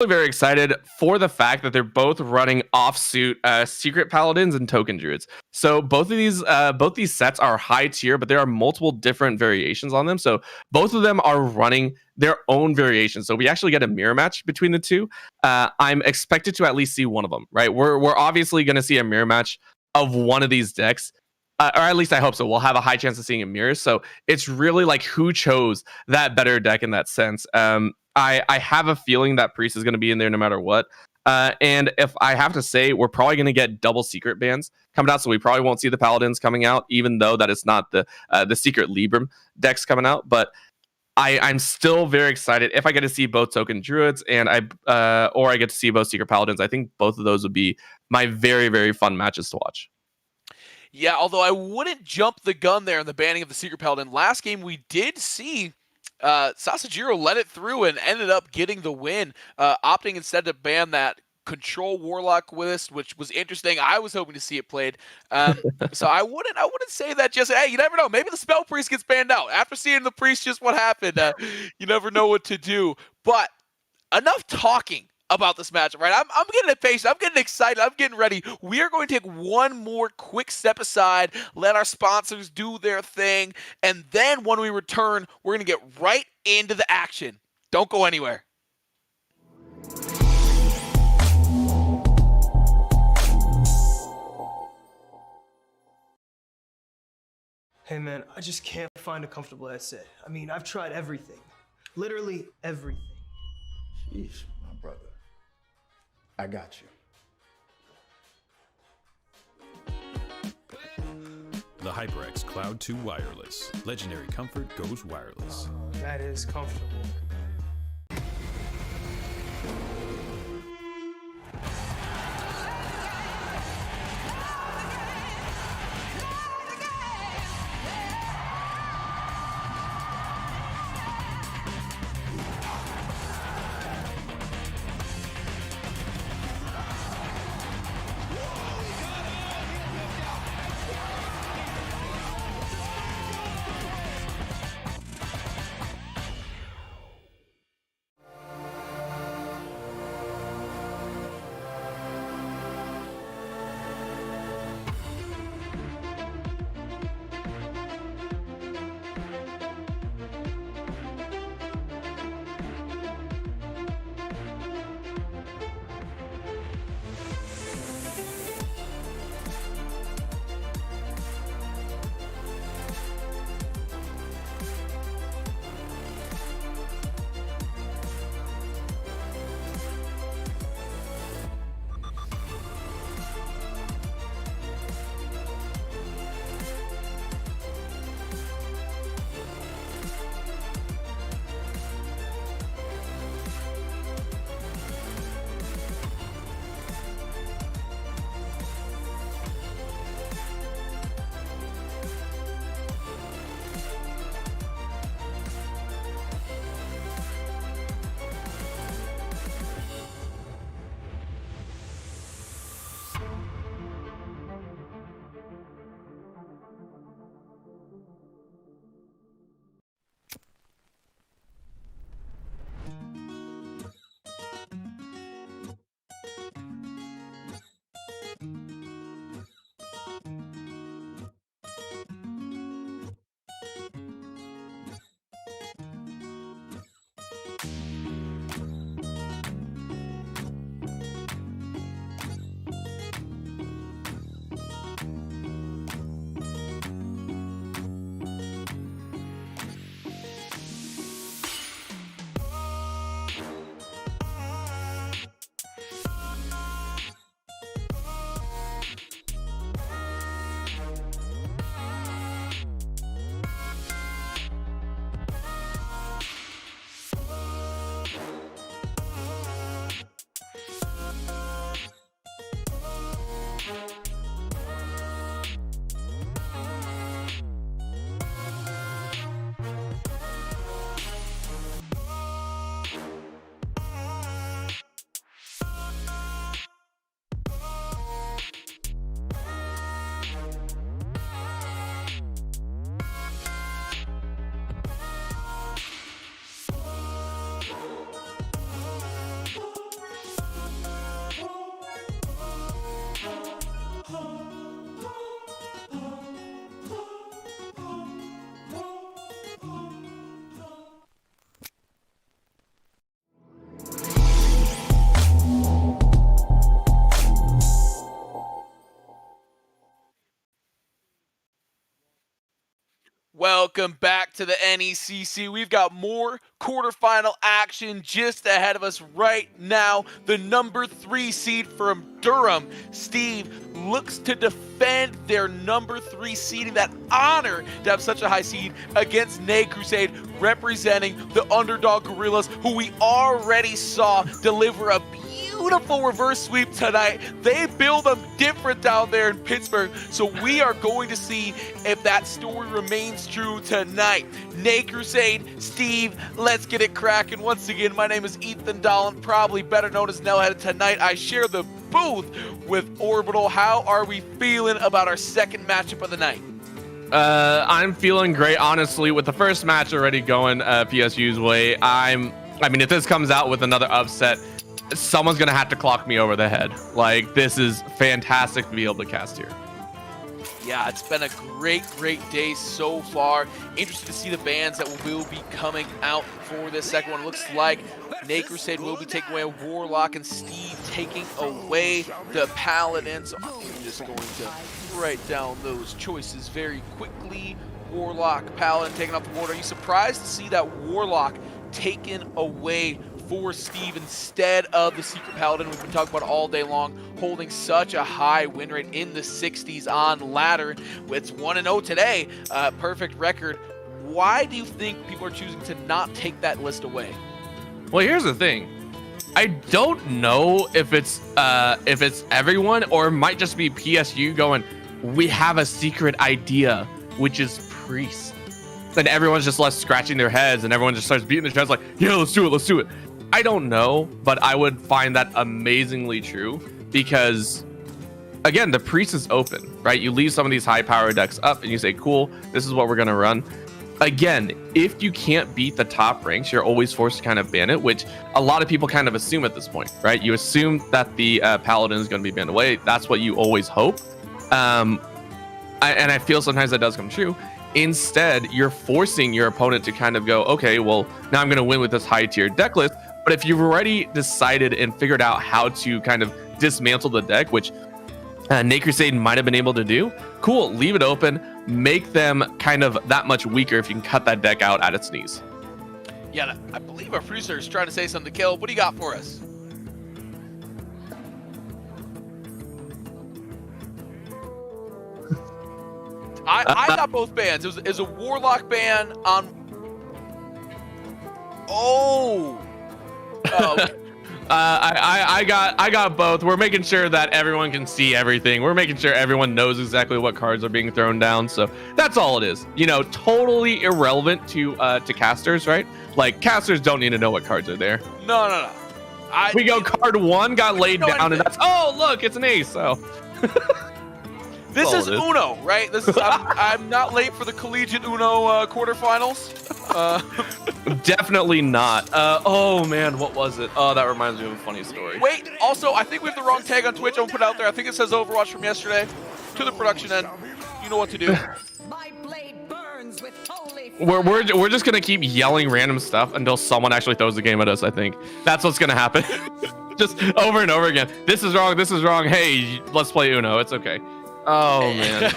very excited for the fact that they're both running offsuit secret paladins and token druids. So both these sets are high tier, but there are multiple different variations on them. So both of them are running their own variations. So we actually get a mirror match between the two. I'm expected to at least see one of them, right? We're obviously going to see a mirror match of one of these decks. Or at least I hope so. We'll have a high chance of seeing a mirror. So it's really like who chose that better deck in that sense. I have a feeling that Priest is going to be in there no matter what. And if I have to say, we're probably going to get double secret bans coming out, so we probably won't see the Paladins coming out, even though that it's not the secret Libram decks coming out. But I'm still very excited if I get to see both token druids and or I get to see both secret paladins. I think both of those would be my very, very fun matches to watch. Yeah, although I wouldn't jump the gun there in the banning of the secret paladin. Last game we did see Sasajiro let it through and ended up getting the win, opting instead to ban that control warlock list, which was interesting. I was hoping to see it played. So I wouldn't say that just, hey, you never know. Maybe the spell priest gets banned out. After seeing the priest just what happened, you never know what to do. But enough talking about this matchup, right? I'm getting impatient. I'm getting excited. I'm getting ready. We are going to take one more quick step aside, let our sponsors do their thing, and then when we return, we're going to get right into the action. Don't go anywhere. Hey man, I just can't find a comfortable headset. I mean, I've tried everything. Literally everything. Jeez, my brother. I got you. The HyperX Cloud 2 Wireless. Legendary comfort goes wireless. That is comfortable. Welcome back to the NECC. We've got more quarterfinal action just ahead of us right now. The number 3 seed from Durham, Steve, looks to defend their number 3 seeding, that honor to have such a high seed, against Naycrusade, representing the underdog Gorillas, who we already saw deliver a beautiful reverse sweep tonight. They build them different down there in Pittsburgh, so we are going to see if that story remains true tonight. Naycrusade, Steve, let's get it cracking. Once again, my name is Ethan Dolan, probably better known as Nailhead. Tonight I share the booth with Orbital. How are we feeling about our second matchup of the night? I'm feeling great, honestly, with the first match already going PSU's way. I mean, if this comes out with another upset, someone's gonna have to clock me over the head. Like, this is fantastic to be able to cast here. Yeah, it's been a great day so far. Interested to see the bans that will be coming out for this second one. Looks like Naycrusade will be taking away a Warlock and Steve taking away the Paladin. So I'm just going to write down those choices very quickly. Warlock, Paladin taking off the board. Are you surprised to see that Warlock taken away for Steve instead of the Secret Paladin we've been talking about all day long, holding such a high win rate in the 60s on ladder? It's 1-0 today, perfect record. Why do you think people are choosing to not take that list away? Well, here's the thing. I don't know if it's everyone, or it might just be PSU going, we have a secret idea, which is Priest. And everyone's just left scratching their heads, and everyone just starts beating their chests like, yeah, let's do it. I don't know, but I would find that amazingly true, because again, the Priest is open, right? You leave some of these high power decks up and you say, cool, this is what we're going to run. Again, if you can't beat the top ranks, you're always forced to kind of ban it, which a lot of people kind of assume at this point, right? You assume that the Paladin is going to be banned away. That's what you always hope. And I feel sometimes that does come true. Instead, you're forcing your opponent to kind of go, okay, well, now I'm going to win with this high tier deck list. But if you've already decided and figured out how to kind of dismantle the deck, which Naycrusade might have been able to do, cool, leave it open, make them kind of that much weaker if you can cut that deck out at its knees. Yeah, I believe our producer is trying to say something. Caleb, what do you got for us? I got both bans. It was a Warlock ban on... Oh! I got both. We're making sure that everyone can see everything. We're making sure everyone knows exactly what cards are being thrown down. So that's all it is. You know, totally irrelevant to casters, right? Like, casters don't need to know what cards are there. No. We go card 1 got laid down, and that's, oh look, it's an ace. So this is Uno, right? This is I'm not late for the collegiate Uno quarterfinals. Definitely not. Oh man, what was it? Oh, that reminds me of a funny story. Wait, also, I think we have the wrong tag on Twitch. I'm gonna put it out there. I think it says Overwatch from yesterday. To the production end, you know what to do. My blade burns with holy We're just gonna keep yelling random stuff until someone actually throws the game at us. I think that's what's gonna happen. Just over and over again. This is wrong. This is wrong. Hey, let's play Uno. It's okay. Oh man,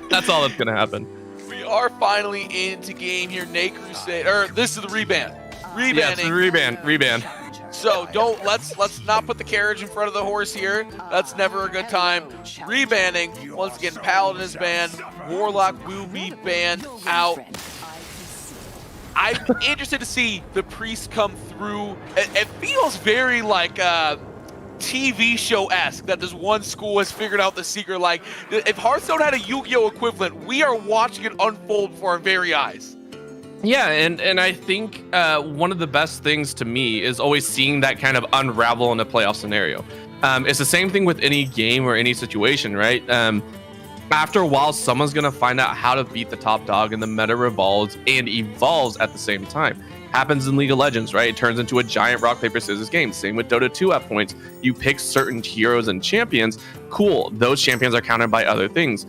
that's all that's gonna happen. We are finally into game here. Naycrusade, or this is the reban. Yes, reban. So let's not put the carriage in front of the horse here. That's never a good time. Rebanning. Once again, Paladin is banned. Warlock will be banned out. I'm interested to see the Priest come through. It feels very like TV show-esque that this one school has figured out the secret. Like, if Hearthstone had a Yu-Gi-Oh equivalent, we are watching it unfold before our very eyes. Yeah, and I think one of the best things to me is always seeing that kind of unravel in a playoff scenario. It's the same thing with any game or any situation, right? After a while, someone's going to find out how to beat the top dog, and the meta revolves and evolves at the same time. Happens in League of Legends, right? It turns into a giant rock, paper, scissors game. Same with Dota 2 at points. You pick certain heroes and champions. Cool. Those champions are countered by other things.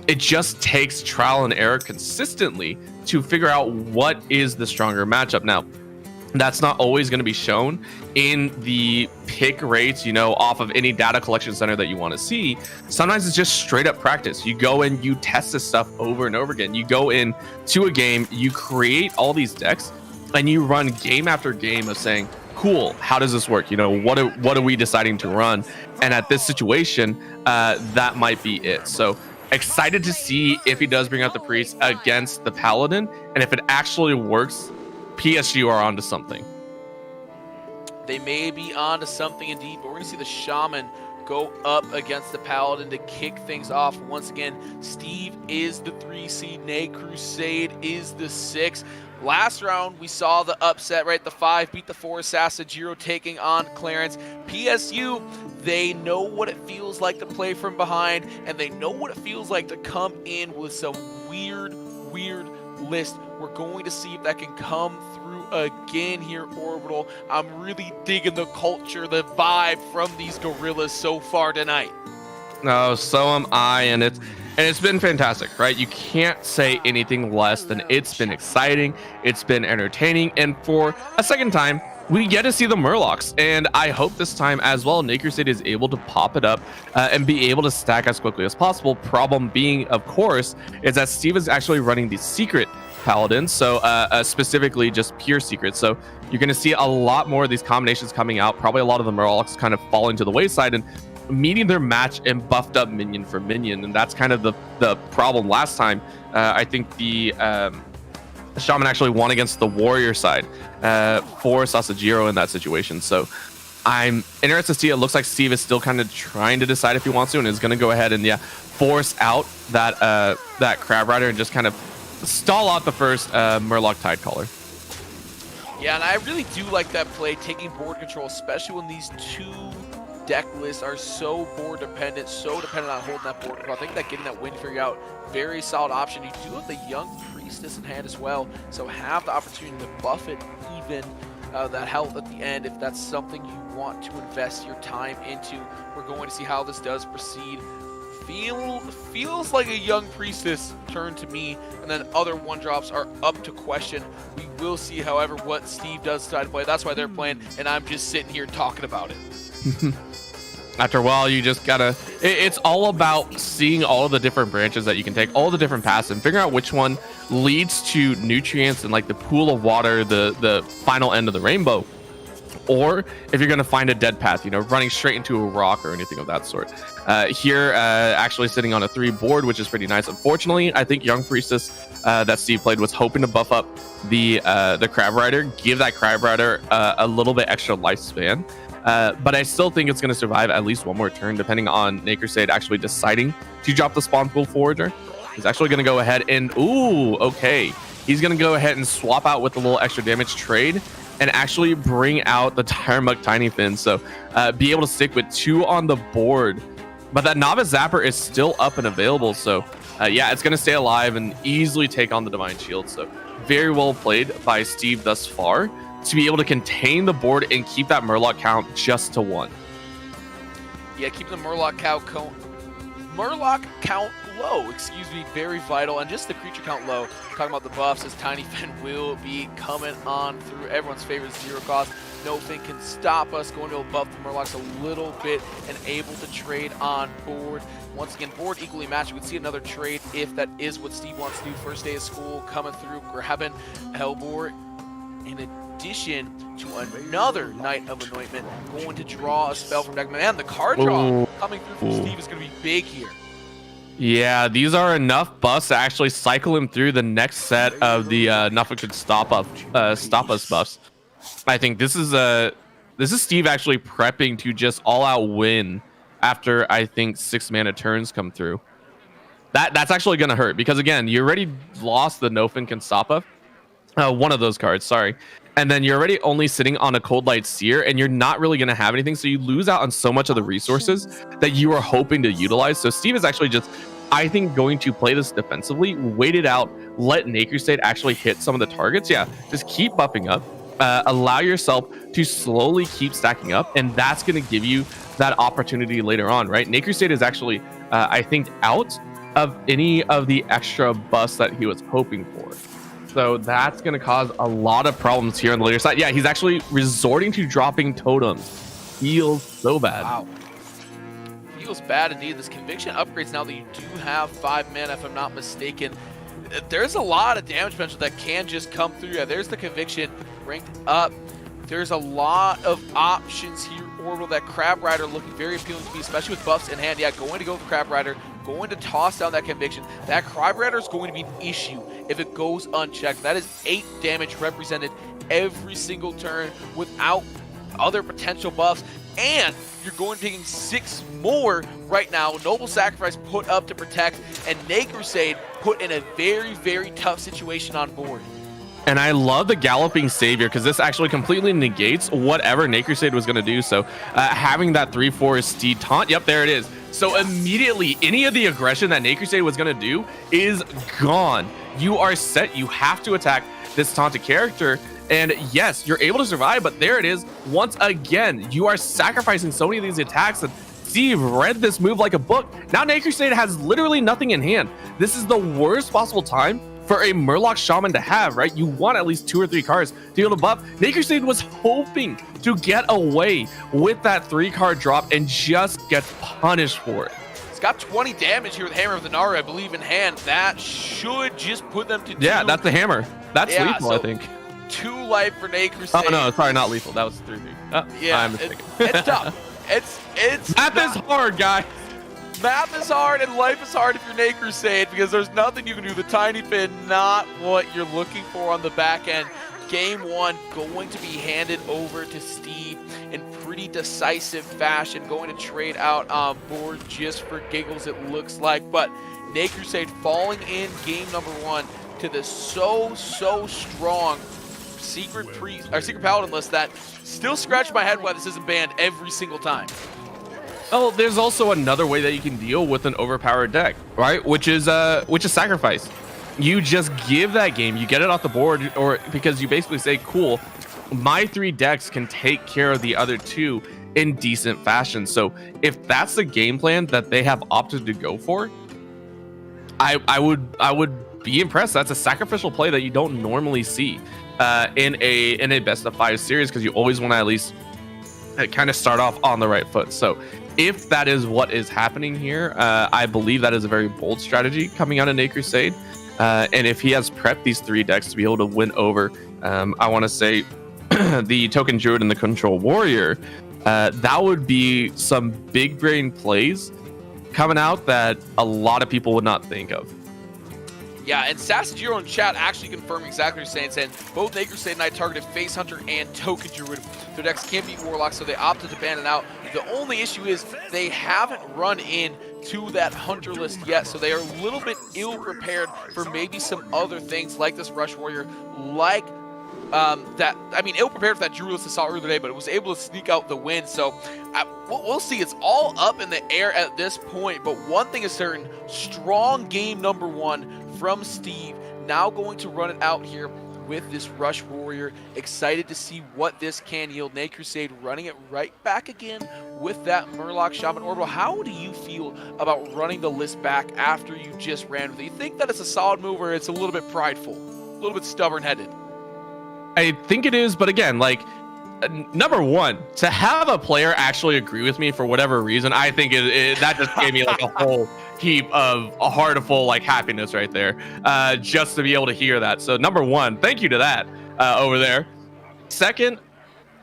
It just takes trial and error consistently to figure out what is the stronger matchup. Now, that's not always going to be shown in the pick rates, off of any data collection center that you want to see. Sometimes it's just straight up practice. You go in, you test this stuff over and over again. You go in to a game, you create all these decks, and you run game after game of saying, cool, how does this work? What are we deciding to run? And at this situation, that might be it. So excited to see if he does bring out the priest against the paladin, and if it actually works, PSG are onto something. They may be onto something indeed, but we're going to see the Shaman go up against the Paladin to kick things off. Once again, Steve is the 3 seed, Naycrusade is the 6. Last round, we saw the upset, right? The 5 beat the 4, Sasajiro taking on Clarence. PSU, they know what it feels like to play from behind, and they know what it feels like to come in with some weird list. We're going to see if that can come through again here, Orbital. I'm really digging the culture, the vibe from these gorillas so far tonight. No, so am I, and it's been fantastic, right? You can't say anything less than it's been exciting, it's been entertaining, and for a second time, we get to see the Murlocs, and I hope this time as well, Naycrusade is able to pop it up and be able to stack as quickly as possible. Problem being, of course, is that Steve is actually running the secret paladin, so specifically just pure secret. So you're going to see a lot more of these combinations coming out, probably a lot of the Murlocs kind of falling to the wayside and meeting their match and buffed up minion for minion, and that's kind of the problem last time. I think the Shaman actually won against the warrior side for Sasajiro in that situation. So I'm interested to see. It looks like Steve is still kind of trying to decide if he wants to, and is going to go ahead and force out that Crab Rider and just kind of stall out the first Murloc Tidecaller. Yeah, and I really do like that play, taking board control, especially when these two deck lists are so board dependent, so dependent on holding that board control. I think that getting that Wind Fury out, very solid option. You do have the Young Priestess in hand as well, so have the opportunity to buff it even that health at the end if that's something you want to invest your time into. We're going to see how this does proceed. Feels like a Young Priestess turn to me, and then other 1-drops are up to question. We will see, however, what Steve does decide to play. That's why they're playing, and I'm just sitting here talking about it. After a while, you just gotta, it's all about seeing all of the different branches that you can take, all the different paths, and figuring out which one leads to nutrients and like the pool of water, the final end of the rainbow. Or if you're going to find a dead path, running straight into a rock or anything of that sort. Here, actually sitting on a 3 board, which is pretty nice. Unfortunately, I think Young Priestess that Steve played was hoping to buff up the Crab Rider, give that Crab Rider a little bit extra lifespan. But I still think it's going to survive at least one more turn, depending on Naycrusade actually deciding to drop the Spawn Pool Forager. He's actually going to go ahead and, okay. He's going to go ahead and swap out with a little extra damage trade and actually bring out the Tiremug Tiny Fin. So be able to stick with 2 on the board. But that Novice Zapper is still up and available. So yeah, it's going to stay alive and easily take on the Divine Shield. So very well played by Steve thus far to be able to contain the board and keep that Murloc count just to 1. Yeah, keep the Murloc count low, very vital, and just the creature count low. Talking about the buffs, as Tiny Fin will be coming on through everyone's favorite 0 cost. No thing can stop us. Going to buff the Murlocs a little bit and able to trade on board. Once again, board equally matched. We would see another trade if that is what Steve wants to do. First day of school coming through, grabbing Hellbore. In addition to another Knight of Anointment, going to draw a spell from deck. Man, the card draw coming through from Steve is going to be big here. Yeah, these are enough buffs to actually cycle him through the next set of the nothing could stop us buffs. I think this is Steve actually prepping to just all out win after I think 6 mana turns come through. That's actually going to hurt because again, you already lost the Nofin can stop us. One of those cards, sorry. And then you're already only sitting on a Cold Light Seer, and you're not really going to have anything, so you lose out on so much of the resources that you are hoping to utilize. So Steve is actually just, I think, going to play this defensively, wait it out, let Naycrusade actually hit some of the targets. Yeah, just keep buffing up, allow yourself to slowly keep stacking up, and that's going to give you that opportunity later on, right? Naycrusade is actually, I think, out of any of the extra buffs that he was hoping for. So that's going to cause a lot of problems here on the later side. Yeah, he's actually resorting to dropping totems. Feels so bad. Wow. Feels bad indeed. This conviction upgrades now that you do have 5 mana, if I'm not mistaken. There's a lot of damage potential that can just come through. Yeah, there's the conviction ranked up. There's a lot of options here. Orbital, that Crab Rider looking very appealing to me, especially with buffs in hand. Yeah, going to go with the Crab Rider, going to toss down that conviction. That Crab Rider is going to be an issue if it goes unchecked. That is 8 damage represented every single turn without other potential buffs. And you're going to be taking 6 more right now. Noble Sacrifice put up to protect, and Naycrusade put in a very, very tough situation on board. And I love the Galloping Savior because this actually completely negates whatever Naycrusade was going to do. So having that 3/4 Steed taunt, yep, there it is. So immediately, any of the aggression that Naycrusade was going to do is gone. You are set. You have to attack this taunted character. And yes, you're able to survive, but there it is. Once again, you are sacrificing so many of these attacks. And Steve read this move like a book. Now Naycrusade has literally nothing in hand. This is the worst possible time for a Murloc Shaman to have, right? You want at least 2 or 3 cards to be able to buff. Naycrusade was hoping to get away with that 3-card drop and just gets punished for it. It's got 20 damage here with Hammer of the Naru, I believe, in hand. That should just put them to 2. Yeah, that's the hammer. That's lethal, so I think. 2 life for Naycrusade. Oh, no, sorry, not lethal. That was 3. Yeah, I'm mistaken. it's tough. It's Math is hard, guys. Math is hard and life is hard if you're Naycrusade because there's nothing you can do. The Tiny Fin, not what you're looking for on the back end. Game 1 going to be handed over to Steve in pretty decisive fashion, going to trade out on board just for giggles, it looks like. But Naycrusade falling in game number 1 to the so strong secret paladin list that still scratch my head why this isn't banned every single time. Oh, there's also another way that you can deal with an overpowered deck, right? Which is sacrifice. You just give that game, you get it off the board, or because you basically say, cool, my 3 decks can take care of the other 2 in decent fashion. So if that's the game plan that they have opted to go for, I would be impressed. That's a sacrificial play that you don't normally see in a best of 5 series, because you always want to at least kind of start off on the right foot. So if that is what is happening here, I believe that is a very bold strategy coming out of Naycrusade. And if he has prepped these 3 decks to be able to win over, I want to say the Token Druid and the Control Warrior, that would be some big brain plays coming out that a lot of people would not think of. Yeah, and Sasajiro in chat actually confirming exactly what you're saying both Naycrusade and I targeted Face Hunter and Token Druid. Their decks can't beat Warlock, so they opted to ban it out. The only issue is they haven't run in to that Hunter list yet, so they are a little bit ill-prepared for maybe some other things like this Rush Warrior, like ill-prepared for that Druid list I saw earlier today, but it was able to sneak out the win. So we'll see. It's all up in the air at this point, but one thing is certain, strong game number 1 from Steve, now going to run it out here with this Rush Warrior. Excited to see what this can yield. Naycrusade running it right back again with that Murloc Shaman Orbital. How do you feel about running the list back after you just ran with it? You think that it's a solid move, or it's a little bit prideful, a little bit stubborn-headed? I think it is, but again, like, number 1, to have a player actually agree with me for whatever reason, I think that just gave me like a whole heap of a heart of full like happiness right there, just to be able to hear that. So number 1, thank you to that over there. Second,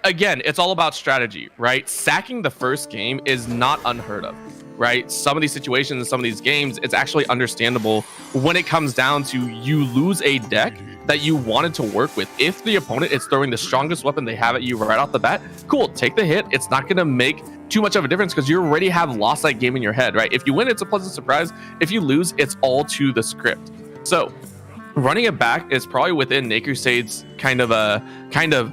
again, it's all about strategy, right? Sacking the first game is not unheard of, right? Some of these situations, some of these games, it's actually understandable when it comes down to you lose a deck that you wanted to work with. If the opponent is throwing the strongest weapon they have at you right off the bat, cool, take the hit. It's not going to make too much of a difference because you already have lost that game in your head, right? If you win, it's a pleasant surprise. If you lose, it's all to the script. So running it back is probably within Naycrusade's kind of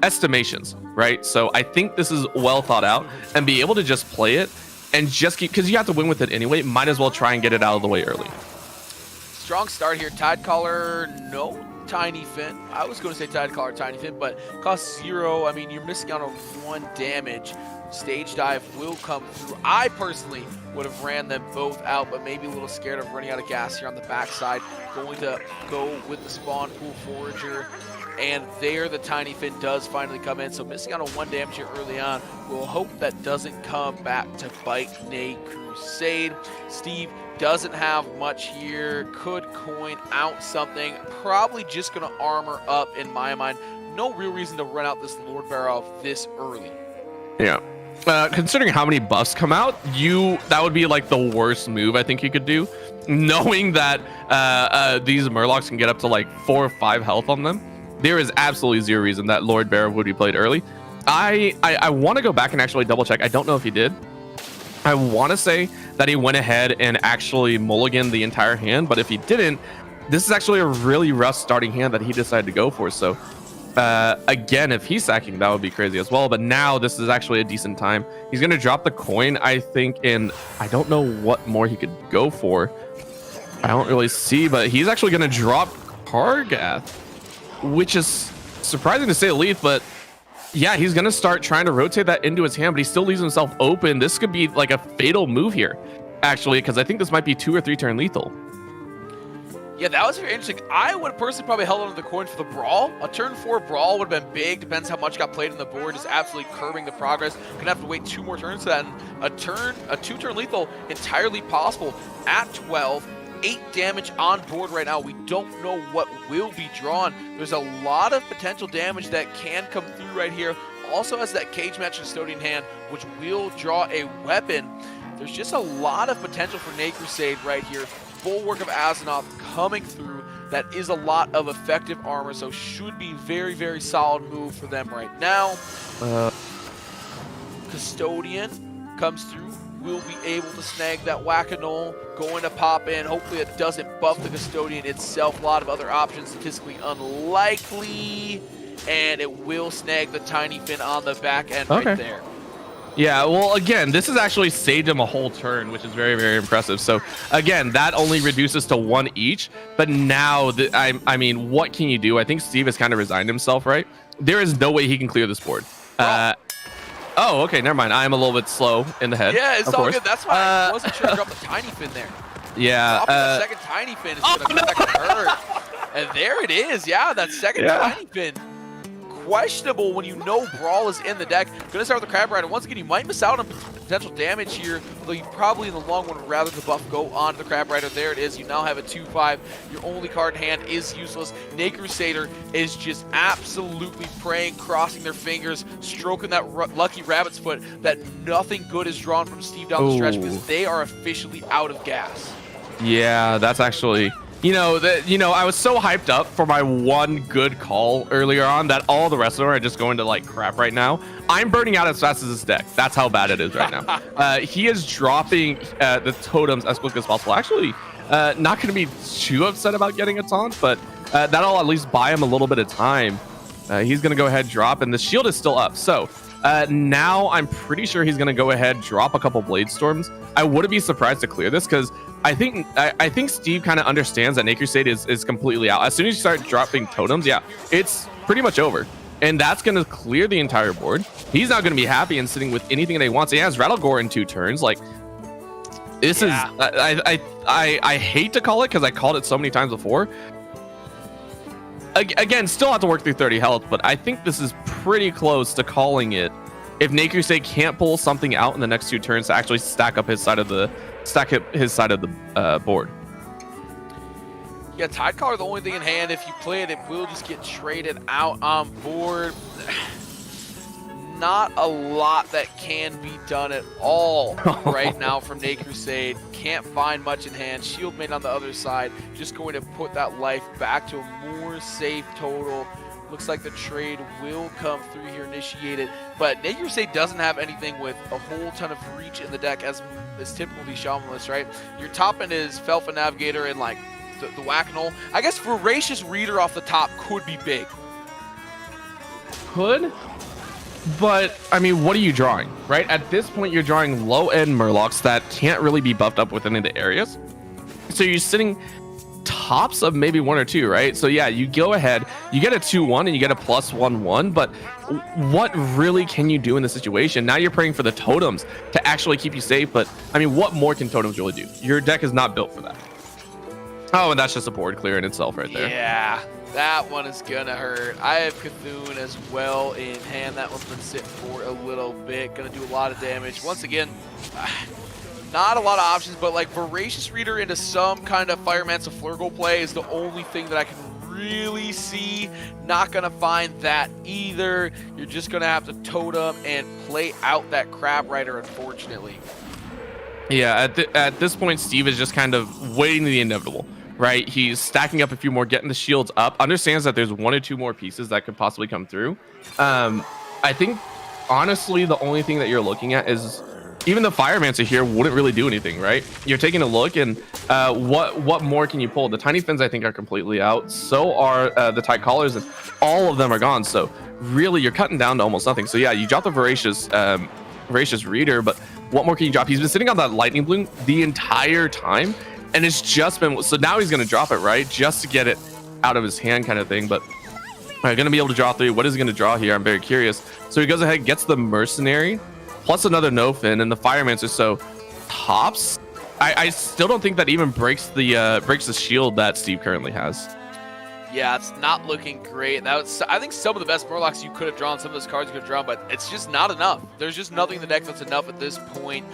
estimations, right? So I think this is well thought out, and be able to just play it and just keep, because you have to win with it anyway, might as well try and get it out of the way early. Strong start here. Tidecaller, no Tiny Fin. I was going to say Tidecaller, Tiny Fin, but costs 0. I mean, you're missing out on 1 damage. Stage Dive will come through. I personally would have ran them both out, but maybe a little scared of running out of gas here on the backside. Going to go with the Spawn Pool Forager. And there the Tiny Fin does finally come in. So missing out on 1 damage here early on. We'll hope that doesn't come back to bite Naycrusade. Steve doesn't have much here. Could coin out something. Probably just going to armor up in my mind. No real reason to run out this Lord Bear off this early. Yeah. Considering how many buffs come out, that would be like the worst move I think you could do. Knowing that these Murlocs can get up to like 4 or 5 health on them, there is absolutely zero reason that Lord Bear would be played early. I want to go back and actually double check. I don't know if he did. I want to say that he went ahead and actually mulliganed the entire hand, but if he didn't, this is actually a really rough starting hand that he decided to go for. So again, if he's sacking, that would be crazy as well. But now this is actually a decent time. He's going to drop the coin, I think, and I don't know what more he could go for. I don't really see, but he's actually going to drop Kargath, which is surprising to say the least. But yeah, he's going to start trying to rotate that into his hand, but he still leaves himself open. This could be like a fatal move here, actually, because I think this might be 2 or 3 turn lethal. Yeah, that was very interesting. I would personally probably held on to the coin for the Brawl. A turn 4 Brawl would have been big. Depends how much got played on the board. Just absolutely curbing the progress. Gonna have to wait 2 more turns for that. And a 2-turn lethal, entirely possible at 12. 8 damage on board right now. We don't know what will be drawn. There's a lot of potential damage that can come through right here. Also has that Cage Match Custodian hand, which will draw a weapon. There's just a lot of potential for Naycrusade right here. Bulwark of Azzinoth coming through. That is a lot of effective armor, so should be very, very solid move for them right now. Custodian comes through. Will be able to snag that Whack-A-Null. Going to pop in. Hopefully it doesn't buff the Custodian itself. A lot of other options, statistically unlikely. And it will snag the Tiny Fin on the back end right there. Yeah, well, again, this has actually saved him a whole turn, which is very, very impressive. So, again, that only reduces to 1 each. But now, I mean, what can you do? I think Steve has kind of resigned himself, right? There is no way he can clear this board. Oh, okay, never mind. I am a little bit slow in the head. Yeah, it's all good. That's why I wasn't sure to drop the Tiny Fin there. Yeah. The second Tiny Fin is going to come back and hurt. And there it is. Yeah, that second Tiny Fin. Questionable when you know Brawl is in the deck. Gonna start with the Crab Rider. Once again, you might miss out on potential damage here, though you probably in the long run would rather the buff go on to the Crab Rider. There it is. You now have a 2/5. Your only card in hand is useless. Naycrusader is just absolutely praying, crossing their fingers, stroking that lucky rabbit's foot that nothing good is drawn from Steve down the stretch, because they are officially out of gas. Yeah, that's actually... I was so hyped up for my one good call earlier on that all the rest of them are just going to like crap right now. I'm burning out as fast as this deck. That's how bad it is right now. He is dropping the totems as quick as possible. Actually, not going to be too upset about getting a taunt, but that'll at least buy him a little bit of time. He's going to go ahead and drop, and the shield is still up. So now I'm pretty sure he's going to go ahead, drop a couple Blade Storms. I wouldn't be surprised to clear this, because I think Steve kind of understands that Naycrusade is completely out. As soon as you start dropping totems, yeah, it's pretty much over. And that's going to clear the entire board. He's not going to be happy and sitting with anything that he wants. He has Rattlegore in 2 turns. Like, this is... I hate to call it, because I called it so many times before. Again, still have to work through 30 health, but I think this is pretty close to calling it if Naycrusade can't pull something out in the next 2 turns to actually stack up his side of the board. Yeah, Tidecaller, the only thing in hand. If you play it, it will just get traded out on board. Not a lot that can be done at all right now from Naycrusade. Can't find much in hand. Shield Maiden on the other side, just going to put that life back to a more safe total. Looks like the trade will come through here, initiated. But Naycrusade doesn't have anything with a whole ton of reach in the deck, as is typical of these Shamanlists, right? Your top end is Felfa Navigator and like the Whack-A-Null. I guess Voracious Reader off the top could be big. Could? But, I mean, what are you drawing, right? At this point, you're drawing low-end Murlocs that can't really be buffed up within the areas. So you're sitting tops of maybe 1 or 2, right? So yeah, you go ahead, you get a 2-1 and you get a +1/1, but what really can you do in this situation? Now you're praying for the totems to actually keep you safe, but I mean, what more can totems really do? Your deck is not built for that. Oh, and that's just a board clear in itself right there. Yeah, that one is gonna hurt. I have Cthulhu as well in hand. That one's been sitting for a little bit. Gonna do a lot of damage. Once again, not a lot of options, but like Voracious Reader into some kind of Firemancer Flurgle play is the only thing that I can really see. Not gonna find that either. You're just gonna have to totem and play out that Crab Rider, unfortunately. Yeah, at this point, Steve is just kind of waiting the inevitable, right? He's stacking up a few more, getting the shields up, understands that there's 1 or 2 more pieces that could possibly come through. I think, honestly, the only thing that you're looking at is even the Firemancer here wouldn't really do anything, right? You're taking a look, and what more can you pull? The Tiny Fins, I think, are completely out. So are the Tight Collars, and all of them are gone. So really, you're cutting down to almost nothing. So yeah, you drop the Voracious Reader, but what more can you drop? He's been sitting on that Lightning Bloom the entire time, and it's just been, so now he's going to drop it, right? Just to get it out of his hand kind of thing. But going to be able to draw 3. What is he going to draw here? I'm very curious. So he goes ahead, gets the Mercenary, plus another No Fin, and the Firemancer. So tops. I still don't think that even breaks the shield that Steve currently has. Yeah, it's not looking great. That was, I think, some of the best Murlocs you could have drawn, some of those cards you could have drawn, but it's just not enough. There's just nothing in the deck that's enough at this point.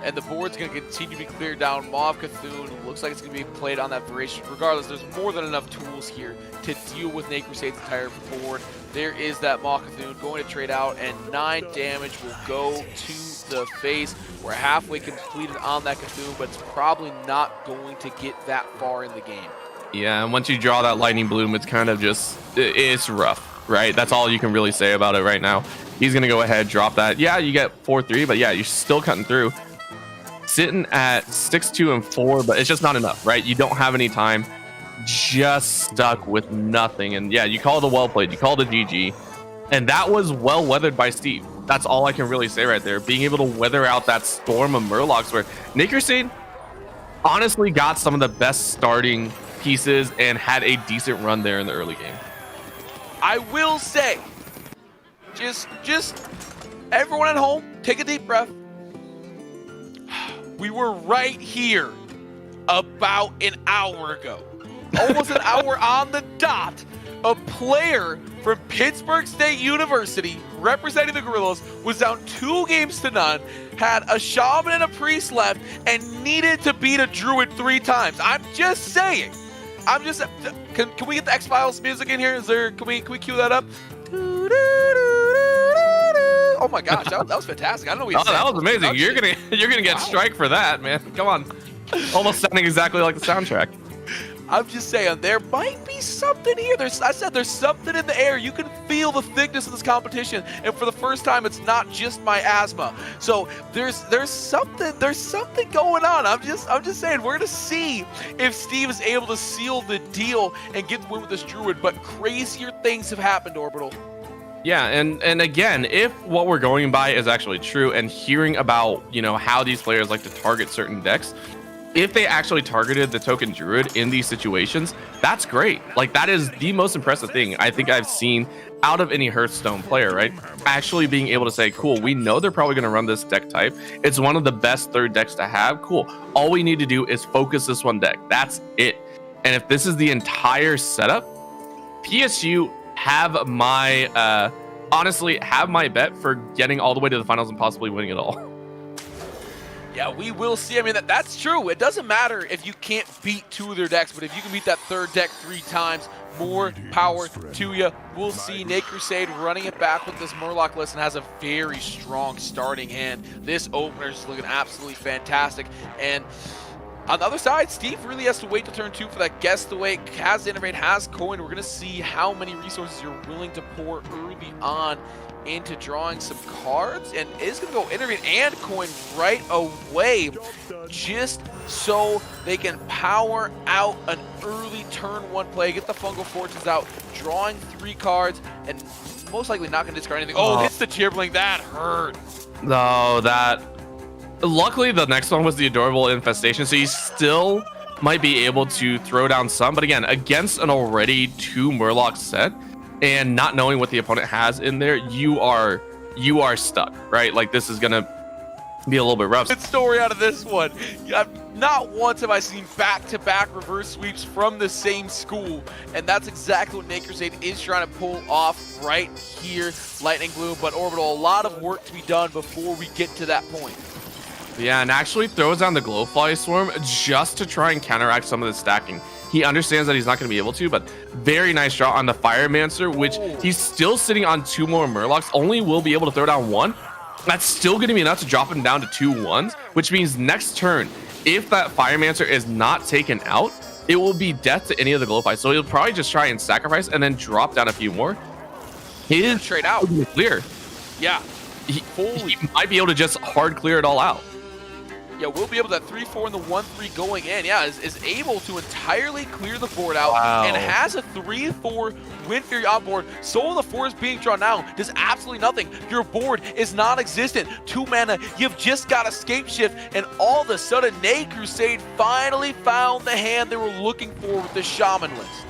And the board's going to continue to be cleared down. Maw of Cthulhu looks like it's going to be played on that Voracious. Regardless, there's more than enough tools here to deal with Naycrusade's entire board. There is that Maw of Cthulhu going to trade out, and 9 damage will go to the face. We're halfway completed on that Cthulhu, but it's probably not going to get that far in the game. Yeah, and once you draw that Lightning Bloom, it's kind of just, it's rough, right? That's all you can really say about it right now. He's going to go ahead, drop that. Yeah, you get 4-3, but yeah, you're still cutting through. Sitting at 6-2 and 4, but it's just not enough, right? You don't have any time. Just stuck with nothing. And yeah, you call it a well played. You call it a GG. And that was well weathered by Steve. That's all I can really say right there. Being able to weather out that storm of Murlocs where Naycrusade honestly got some of the best starting pieces and had a decent run there in the early game. I will say, just everyone at home, take a deep breath. We were right here about an hour ago, almost an hour on the dot. A player from Pittsburgh State University representing the Gorillas was down 2-0, had a shaman and a priest left, and needed to beat a druid 3 times. I'm just saying. Can we get the X-Files music in here? Can we cue that up? Oh my gosh, that was fantastic. I don't know what that was amazing. You're gonna get strike for that, man. Come on. Almost sounding exactly like the soundtrack. I'm just saying, there might be something here. I said there's something in the air. You can feel the thickness of this competition, and for the first time, it's not just my asthma. So there's something going on. I'm just saying, we're gonna see if Steve is able to seal the deal and get the win with this druid. But crazier things have happened, Orbital. Yeah, and again, if what we're going by is actually true, and hearing about how these players like to target certain decks. If they actually targeted the token druid in these situations, that's great. Like, that is the most impressive thing I think I've seen out of any Hearthstone player, right? Actually being able to say, cool, we know they're probably going to run this deck type. It's one of the best 3rd decks to have. Cool. All we need to do is focus this one deck. That's it. And if this is the entire setup, PSU have my, honestly, have my bet for getting all the way to the finals and possibly winning it all. Yeah, we will see. I mean, that's true. It doesn't matter if you can't beat 2 of their decks, but if you can beat that 3rd deck 3 times, more power to you. We'll see Naycrusade running it back with this Murloc list and has a very strong starting hand. This opener is looking absolutely fantastic. And on the other side, Steve really has to wait till turn 2 for that guest away. Has Innovate, has Coin. We're going to see how many resources you're willing to pour early on into drawing some cards, and is going to go Innovate and Coin right away just so they can power out an early turn 1 play, get the Fungal Fortunes out, drawing 3 cards, and most likely not going to discard anything. Oh, hits the Cheerblink. That hurt. No, luckily the next one was the Adorable Infestation, so he's still might be able to throw down some, but again, against an already 2 Murloc set and not knowing what the opponent has in there, you are stuck, right? Like, this is gonna be a little bit rough. Good story out of this one. Not once have I seen back-to-back reverse sweeps from the same school, and that's exactly what Naycrusade is trying to pull off right here, Lightning Bloom. But Orbital, a lot of work to be done before we get to that point. Yeah, and actually throws down the Glowfly Swarm just to try and counteract some of the stacking. He understands that he's not going to be able to, but very nice draw on the Firemancer, which he's still sitting on 2 more Murlocs, only will be able to throw down 1. That's still going to be enough to drop him down to 2 1s, which means next turn, if that Firemancer is not taken out, it will be death to any of the Glowflies. So he'll probably just try and sacrifice and then drop down a few more. He is trade out. Clear. Yeah. He might be able to just hard clear it all out. Yeah, we'll be able to 3-4 and the 1-3 going in. Yeah, is able to entirely clear the board out and has a 3-4 Wind Fury on board. Soul of the Forest being drawn now does absolutely nothing. Your board is non-existent. 2 mana, you've just got Escape Shift, and all of a sudden, Naycrusade finally found the hand they were looking for with the Shaman list.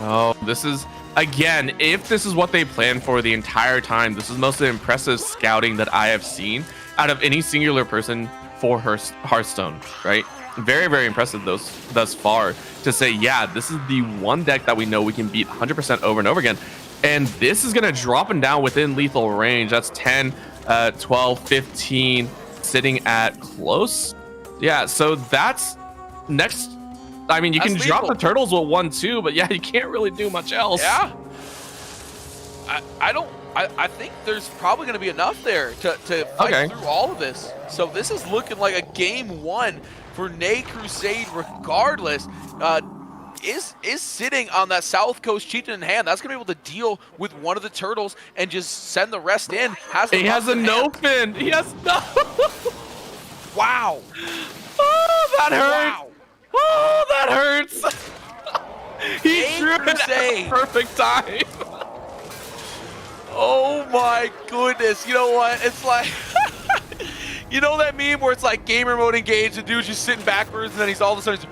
Oh, this is, again, if this is what they planned for the entire time, this is the most impressive scouting that I have seen out of any singular person for Hearthstone, right? Very, very impressive thus far to say, yeah, this is the one deck that we know we can beat 100% over and over again. And this is going to drop him down within lethal range. That's 10, 12, 15, sitting at close. Yeah, so that's next. I mean, you can drop the turtles with 1-2, but yeah, you can't really do much else. Yeah. I think there's probably going to be enough there to fight through all of this. So this is looking like a game 1 for Naycrusade regardless. Is sitting on that South Coast Chieftain in hand. That's going to be able to deal with one of the turtles and just send the rest in. He has a no-fin. He has no. Wow. Oh, that hurts. Wow. Oh, that hurts. He drew it at the perfect time. Oh my goodness. You know what? It's like, you know that meme where it's like gamer mode engaged, the dude's just sitting backwards and then he's all of a sudden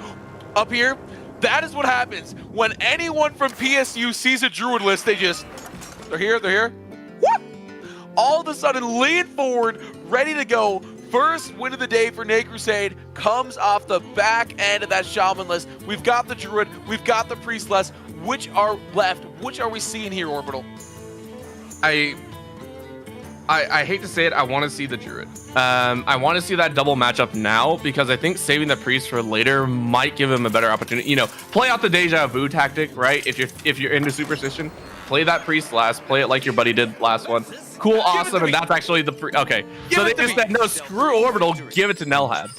up here? That is what happens when anyone from PSU sees a Druid list. They're here. What? All of a sudden lean forward, ready to go. First win of the day for Naycrusade comes off the back end of that Shaman list. We've got the Druid, we've got the Priest list. Which are left? Which are we seeing here, Orbital? I hate to say it, I want to see the Druid. I want to see that double matchup now because I think saving the Priest for later might give him a better opportunity. You know, play out the deja vu tactic, right? If you're into Superstition, play that Priest last, play it like your buddy did last one. Cool, awesome, and that's actually the okay. So they just said, no, screw Orbital, give it to Nelhad.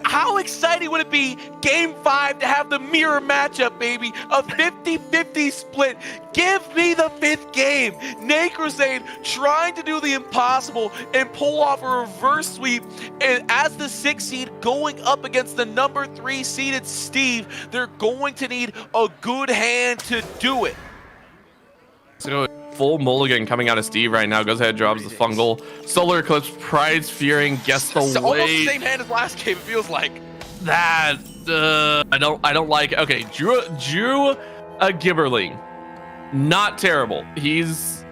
How exciting would it be, Game 5, to have the mirror matchup, baby? A 50-50 split. Give me the 5th game. Naycrusade trying to do the impossible and pull off a reverse sweep. And as the 6th seed going up against the number 3 seeded Steve, they're going to need a good hand to do it. So full mulligan coming out of Steve right now. Goes ahead, drops the fungal. Solar Eclipse, Pride's Fearing, gets the weight. Almost the same hand as last game, it feels like. That, I don't like it. Okay, drew a Gibberling. Not terrible. He's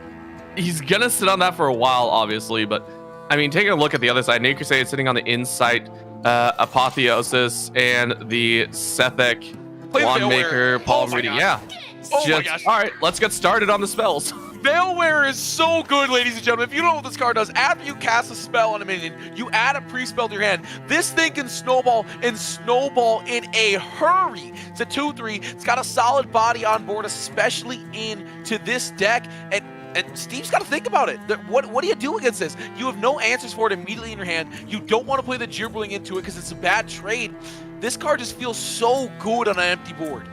gonna sit on that for a while, obviously, but I mean, taking a look at the other side, Naycrusade is sitting on the Insight, Apotheosis, and the Sethek, Wandmaker, Palm Reading. Yeah. Oh my gosh. All right, let's get started on the spells. Veilwearer is so good, ladies and gentlemen. If you don't know what this card does, after you cast a spell on a minion, you add a pre-spell to your hand. This thing can snowball in a hurry. It's a 2/3. It's got a solid body on board, especially into this deck. And Steve's got to think about it. What do you do against this? You have no answers for it immediately in your hand. You don't want to play the Gibberling into it because it's a bad trade. This card just feels so good on an empty board.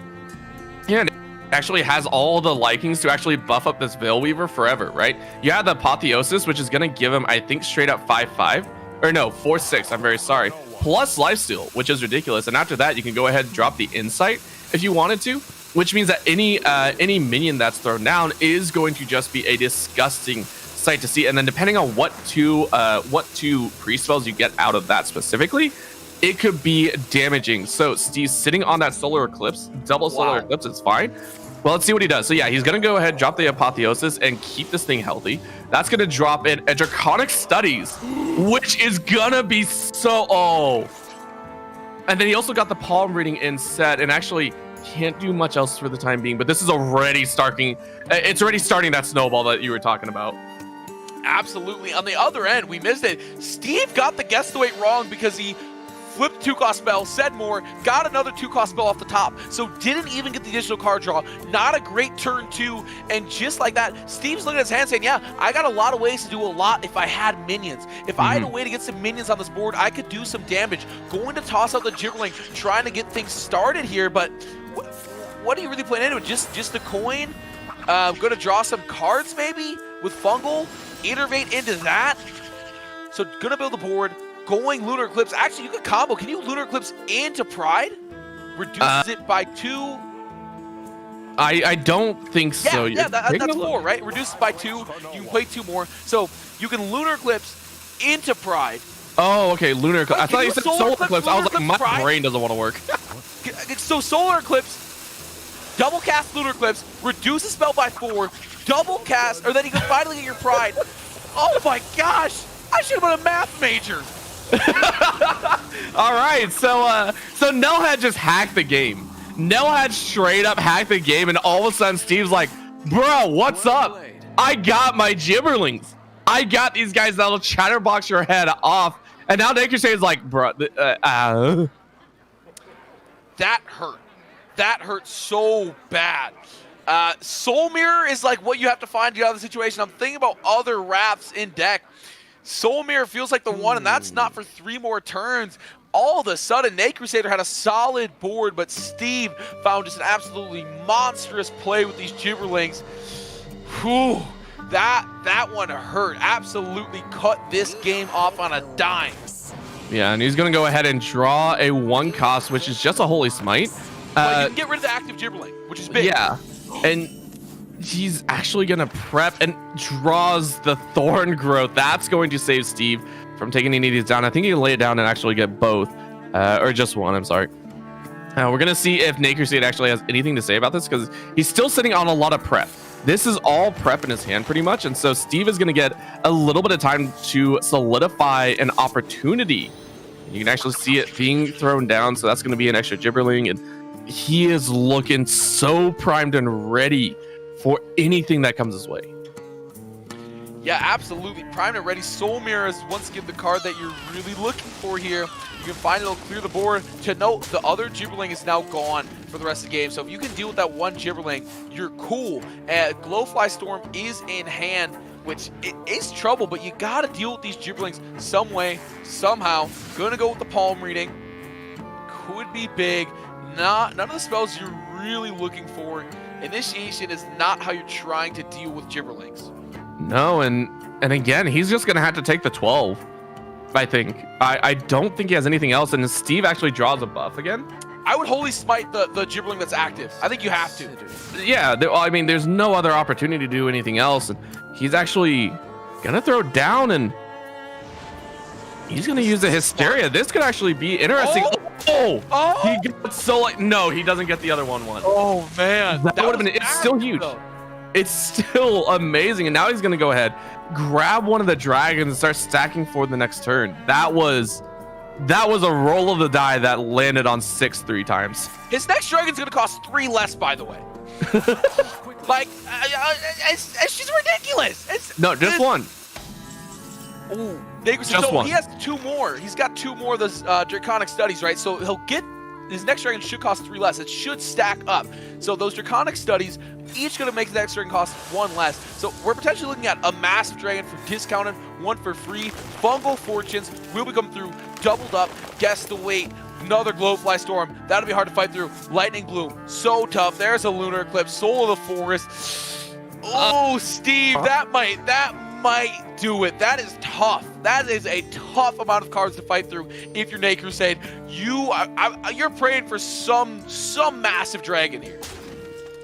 Yeah. Actually has all the likings to actually buff up this Veilweaver forever, right? You have the Apotheosis, which is going to give him, I think, straight up 5/5. Or no, 4/6. I'm very sorry. Plus Lifesteal, which is ridiculous. And after that, you can go ahead and drop the Insight if you wanted to, which means that any minion that's thrown down is going to just be a disgusting sight to see. And then depending on what two pre-spells you get out of that specifically, it could be damaging. So Steve's sitting on that solar eclipse. Double solar eclipse is fine. Well, let's see what he does. So yeah, he's gonna go ahead, drop the apotheosis, and keep this thing healthy. That's gonna drop in a Draconic Studies, which is gonna be so and then he also got the palm reading in set, and actually can't do much else for the time being. But this is already starting. It's already starting that snowball that you were talking about. Absolutely. On the other end, we missed it. Steve got the guess the weight wrong because he flipped 2-cost spell, said more, got another 2-cost spell off the top, so didn't even get the additional card draw. Not a great turn 2, and just like that, Steve's looking at his hand saying, yeah, I got a lot of ways to do a lot if I had minions. If I had a way to get some minions on this board, I could do some damage. Going to toss out the Gibberling, trying to get things started here, but what are you really playing into? Just the coin? Going to draw some cards maybe with Fungal? Iterate into that? So gonna build the board. Going Lunar Eclipse. Actually, you could combo. Can you Lunar Eclipse into Pride? Reduces it by 2. I don't think so. Yeah, that's 4, right? Reduces by 2. You can play 2 more. So you can Lunar Eclipse into Pride. Oh, okay. Lunar Eclipse. I thought you said Solar Eclipse. I was like, my Pride? brain doesn't want to work. So Solar Eclipse, double cast Lunar Eclipse, reduce the spell by 4, double cast, or then you can finally get your Pride. Oh my gosh! I should have been a math major. All right, so Nell had just hacked the game. Nell had straight up hacked the game, and all of a sudden Steve's like, bro, what's up? I got my Gibberlings. I got these guys that'll chatterbox your head off. And now Naycrusade is like, bro, That hurt. That hurt so bad. Soul Mirror is like what you have to find to get out of the situation. I'm thinking about other wraps in deck. Soul Mirror feels like the one, and that's not for 3 more turns. All of a sudden, Naycrusader had a solid board, but Steve found just an absolutely monstrous play with these Gibberlings. Whew, that one hurt. Absolutely cut this game off on a dime. Yeah, and he's going to go ahead and draw a 1-cost, which is just a Holy Smite. But you can get rid of the active Gibberling, which is big. Yeah, and he's actually going to prep and draws the Thorn Growth. That's going to save Steve from taking any of these down. I think he can lay it down and actually get both, or just one, I'm sorry. We're going to see if Naycrusade actually has anything to say about this, because he's still sitting on a lot of prep. This is all prep in his hand pretty much, and so Steve is going to get a little bit of time to solidify an opportunity. You can actually see it being thrown down, so that's going to be an extra Gibberling, and he is looking so primed and ready for anything that comes his way. Yeah, absolutely. Primed and ready. Soul Mirror is once again the card that you're really looking for here. You can find it'll clear the board. To note, the other Gibberling is now gone for the rest of the game. So if you can deal with that one Gibberling, you're cool. Glowfly Storm is in hand, which it is trouble, but you got to deal with these Gibberlings some way, somehow. Gonna go with the palm reading. Could be big. None of the spells you're really looking for. Initiation is not how you're trying to deal with Gibberlings. No, and again, he's just gonna have to take the 12. I think. I don't think he has anything else, and Steve actually draws a buff again. I would Holy Smite the Gibberling that's active. I think you have to. Yeah, I mean, there's no other opportunity to do anything else, and he's actually gonna throw down, and he's gonna use the Hysteria. This could actually be interesting. Oh! He got so like, no, he doesn't get the other one. Oh man, that would have been. It's still huge. Though. It's still amazing, and now he's gonna go ahead, grab one of the dragons, and start stacking for the next turn. That was a roll of the die that landed on 6 3 times. His next dragon's gonna cost 3 less, by the way. Like, it's just ridiculous. Just one. Ooh, just one. He has 2 more. He's got 2 more of those Draconic Studies, right? So he'll get his next dragon should cost 3 less. It should stack up. So those Draconic Studies each going to make the next dragon cost 1 less. So we're potentially looking at a massive dragon for discounted, 1 for free. Fungal Fortunes will be coming through, doubled up, guess the weight. Another Glowfly Storm. That'll be hard to fight through. Lightning Bloom, so tough. There's a Lunar Eclipse, Soul of the Forest. Oh, Steve, that might do it. That is tough. That is a tough amount of cards to fight through if you're Naycrusade. You're praying for some massive dragon here.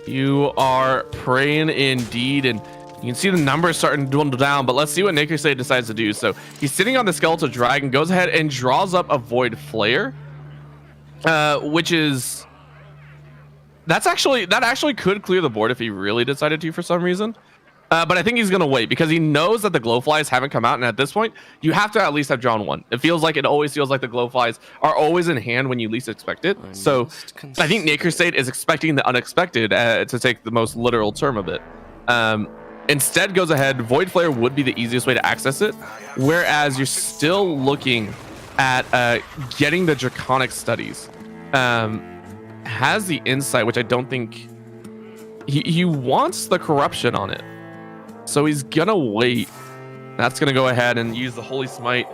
You are praying indeed, and You can see the numbers starting to dwindle down, but let's see what Naycrusade decides to do. So he's sitting on the Skeletal Dragon, goes ahead and draws up a Void Flare, which is that actually could clear the board if he really decided to for some reason. But I think he's gonna wait because he knows that the Glowflies haven't come out, and at this point, you have to at least have drawn one. It always feels like the Glowflies are always in hand when you least expect it. So I think Naycrusade is expecting the unexpected, to take the most literal term of it. Instead goes ahead, Void Flare would be the easiest way to access it, whereas you're still looking at getting the Draconic Studies. Has the Insight, which I don't think he wants the Corruption on it. So he's gonna wait. That's gonna go ahead and use the Holy Smite.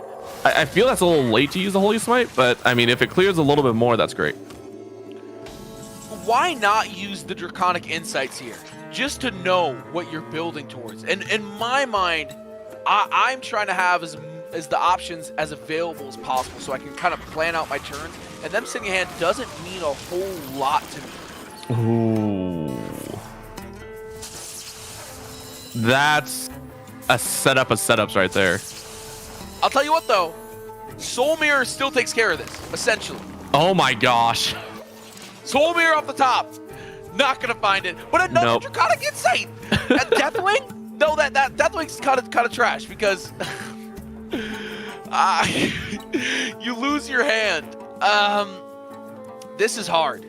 I feel that's a little late to use the Holy Smite, but I mean, if it clears a little bit more, that's great. Why not use the Draconic Insights here? Just to know what you're building towards. And in my mind, I'm trying to have as the options as available as possible so I can kind of plan out my turns. And them sitting in hand doesn't mean a whole lot to me. Ooh. That's a setup of setups right there. I'll tell you what though, Soul Mirror still takes care of this, essentially. Oh my gosh. Soul Mirror off the top. Not gonna find it, but another Draconic Insight. Deathwing? No, that Deathwing's kind of trash because you lose your hand. This is hard.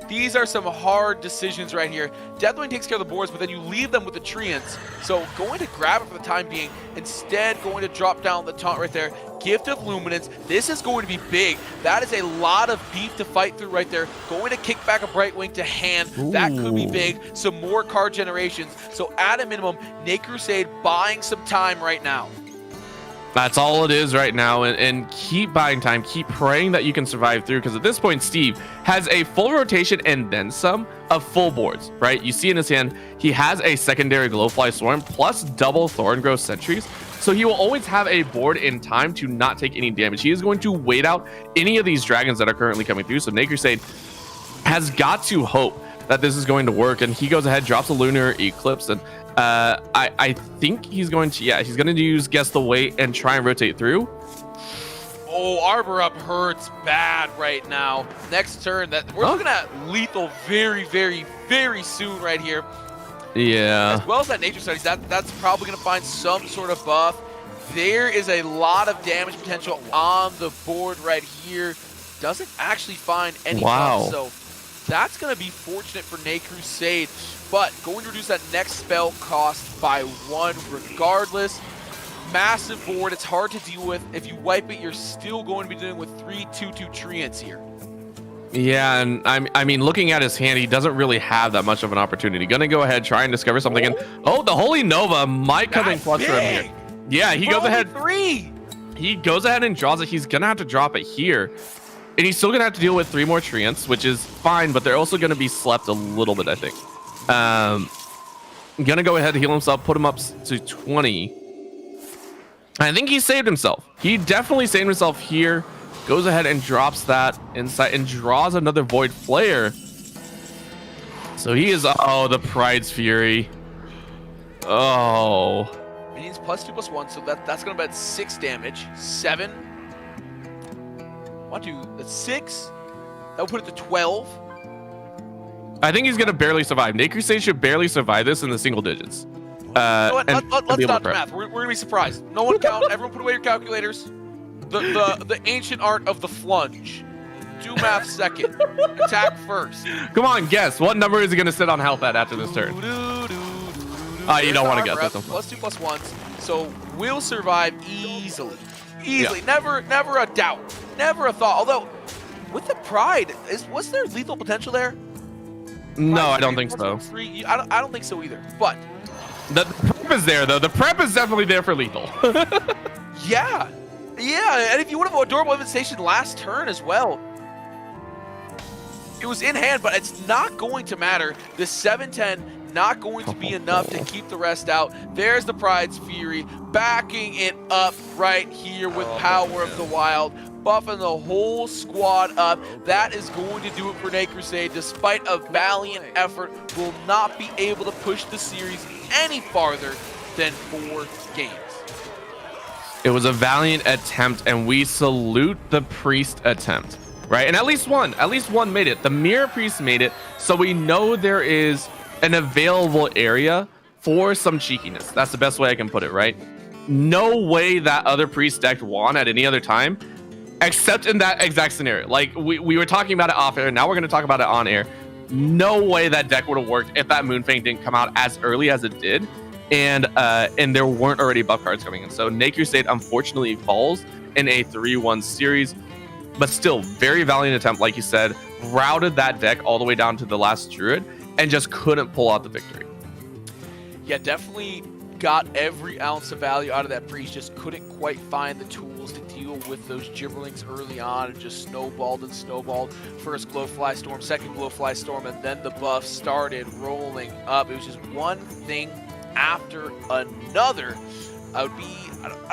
These are some hard decisions right here. Deathwing takes care of the boards, but then you leave them with the Treants. So going to grab it for the time being, instead going to drop down the taunt right there. Gift of Luminance. This is going to be big. That is a lot of beef to fight through right there. Going to kick back a Brightwing to hand. Ooh. That could be big. Some more card generations. So at a minimum, Naycrusade buying some time right now. That's all it is right now, and keep buying time, keep praying that you can survive through, because at this point Steve has a full rotation and then some of full boards, right? You see in his hand he has a secondary Glowfly Swarm plus double Thorngrowth Sentries, so he will always have a board in time to not take any damage. He is going to wait out any of these dragons that are currently coming through, so Naycrusade has got to hope that this is going to work, and he goes ahead, drops a Lunar Eclipse, and I think he's going to use Guess the Weight and try and rotate through. Oh, Arbor Up hurts bad right now. Next turn, we're looking at lethal very, very, very soon right here. Yeah. As well as that Nature Studies, that's probably going to find some sort of buff. There is a lot of damage potential on the board right here. Doesn't actually find any buff, so that's going to be fortunate for Naycrusade. But going to reduce that next spell cost by 1 regardless. Massive board, it's hard to deal with. If you wipe it, you're still going to be dealing with 3 2/2 Treants here. Yeah, and I mean, looking at his hand, he doesn't really have that much of an opportunity. Gonna go ahead, try and discover something. And the Holy Nova might come in clutch for him here. Yeah, he goes ahead. 3. He goes ahead and draws it. He's gonna have to drop it here. And he's still gonna have to deal with 3 more Treants, which is fine, but they're also gonna be slept a little bit, I think. Gonna go ahead and heal himself, put him up to 20. I think he saved himself. He definitely saved himself here. Goes ahead and drops that Insight and draws another Void Flare. So he is, the Pride's Fury. Oh. It needs +2/+1, so that's gonna be at 6 damage. 7. 1, 2, that's 6. That would put it to 12. I think he's gonna barely survive. Naycrusade should barely survive this in the single digits. Let's not do math. We're gonna be surprised. No one count. Everyone put away your calculators. The ancient art of the flunge. Do math second. Attack first. Come on, guess. What number is he gonna sit on health at after this turn? You don't want to guess this one. +2/+1s. So we'll survive easily. Easily. Yeah. Never a doubt. Never a thought. Although with the Pride, was there lethal potential there? No, I don't think so. I don't think so either. But the prep is there, though. The prep is definitely there for lethal. Yeah. And if you would have Adorable Invitation last turn as well, it was in hand, but it's not going to matter. The 7/10 not going to be enough to keep the rest out. There's the Pride's Fury, backing it up right here with Power of the Wild, buffing the whole squad up. That is going to do it for Naycrusade. Despite a valiant effort, will not be able to push the series any farther than 4 games. It was a valiant attempt, and we salute the priest attempt, right? And at least one made it. The mirror priest made it, so we know there is an available area for some cheekiness. That's the best way I can put it, right? No way that other priest deck won at any other time, except in that exact scenario. Like we were talking about it off air, now we're going to talk about it on air. No way that deck would have worked if that Moonfang didn't come out as early as it did, and there weren't already buff cards coming in. So Naycrusade unfortunately falls in a 3-1 series, but still very valiant attempt, like you said. Routed that deck all the way down to the last Druid and just couldn't pull out the victory. Yeah, definitely got every ounce of value out of that priest, just couldn't quite find the tools to deal with those gibberlings early on, and just snowballed and snowballed. First Glowfly Storm, second Glowfly Storm, and then the buff started rolling up. It was just one thing after another. I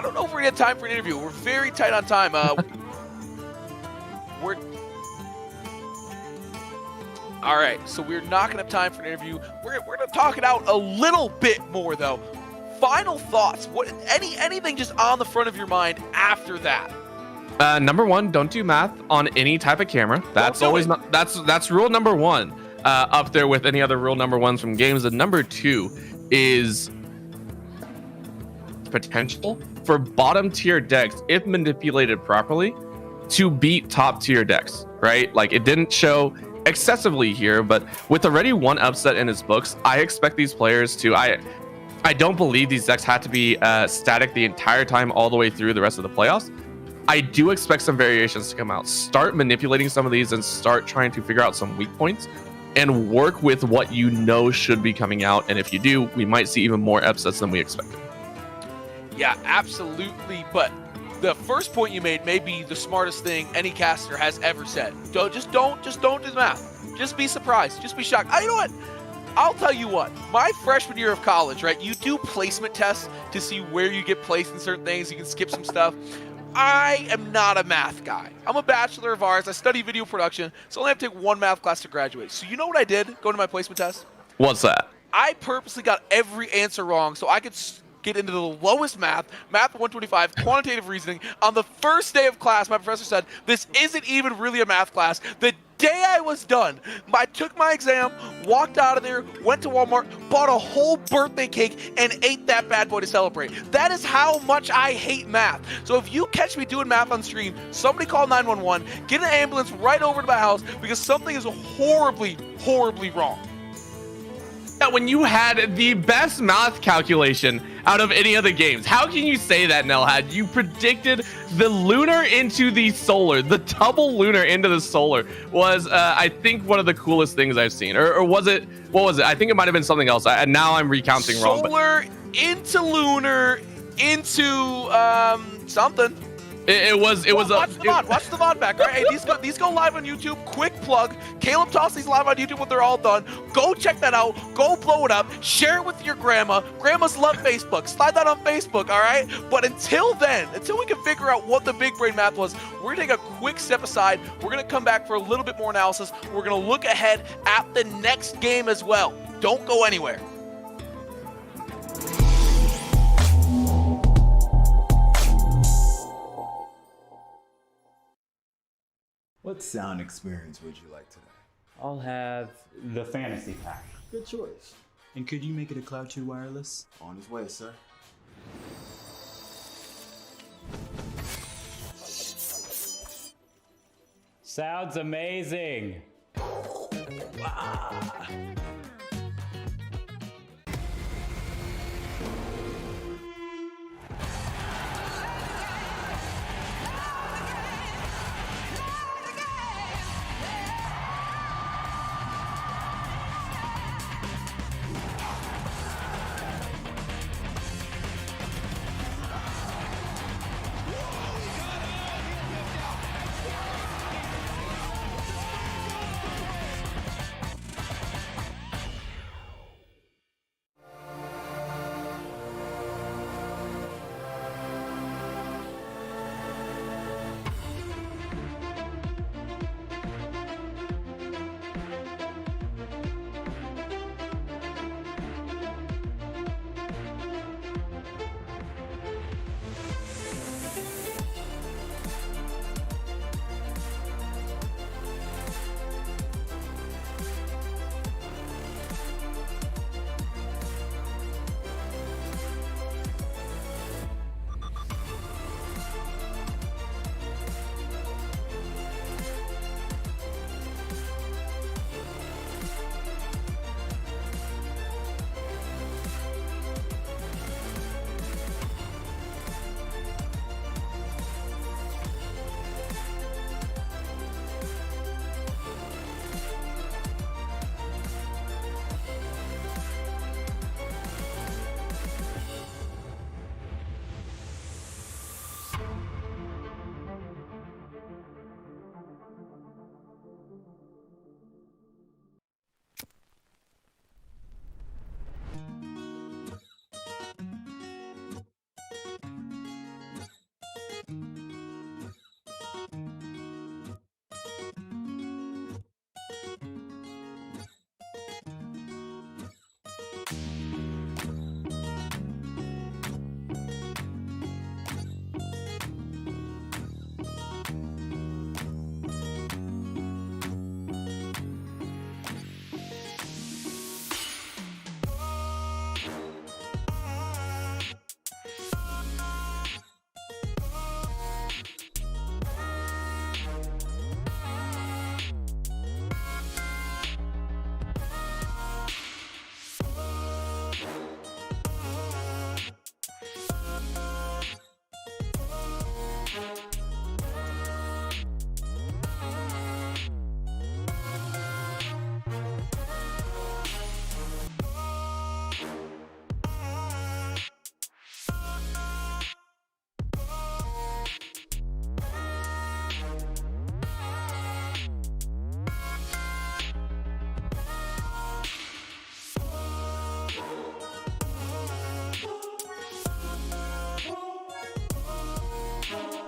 don't know if we're gonna have time for an interview. We're very tight on time. All right, so we're not gonna have time for an interview. We're gonna talk it out a little bit more though. Final thoughts. Anything just on the front of your mind after that? Number one, don't do math on any type of camera. That's always not, that's rule number one. Up there with any other rule number ones from games. And number two is potential for bottom tier decks, if manipulated properly, to beat top tier decks, right? Like it didn't show excessively here, but with already one upset in his books, I expect these players to, I don't believe these decks had to be static the entire time all the way through the rest of the playoffs. I do expect some variations to come out. Start manipulating some of these and start trying to figure out some weak points and work with what you know should be coming out. And if you do, we might see even more upsets than we expected. Yeah, absolutely. But the first point you made may be the smartest thing any caster has ever said. Don't do the math. Just be surprised. Just be shocked. You know what? I'll tell you what, my freshman year of college, right, you do placement tests to see where you get placed in certain things. You can skip some stuff. I am not a math guy. I'm a Bachelor of Arts. I study video production, so I only have to take one math class to graduate. So you know what I did going to my placement test? What's that? I purposely got every answer wrong so I could get into the lowest math 125, quantitative reasoning. On the first day of class, my professor said, this isn't even really a math class. The day I was done, I took my exam, walked out of there, went to Walmart, bought a whole birthday cake, and ate that bad boy to celebrate. That is how much I hate math. So if you catch me doing math on stream, somebody call 911, get an ambulance right over to my house because something is horribly, horribly wrong. Yeah, when you had the best math calculation out of any of the games, how can you say that, Nelhad? You predicted the lunar into the solar, the double lunar into the solar was, I think, one of the coolest things I've seen. Or was it, what was it? I think it might have been something else. And now I'm recounting wrong. Solar into lunar into something. Watch the VOD back, right? Hey, these go live on YouTube. Quick plug. Caleb tossed these live on YouTube when they're all done. Go check that out. Go blow it up. Share it with your grandma. Grandmas love Facebook. Slide that on Facebook, all right? But until then, until we can figure out what the big brain math was, we're going to take a quick step aside. We're going to come back for a little bit more analysis. We're going to look ahead at the next game as well. Don't go anywhere. What sound experience would you like today? I'll have the fantasy pack. Good choice. And could you make it a Cloud 2 wireless? On his way, sir. Sounds amazing.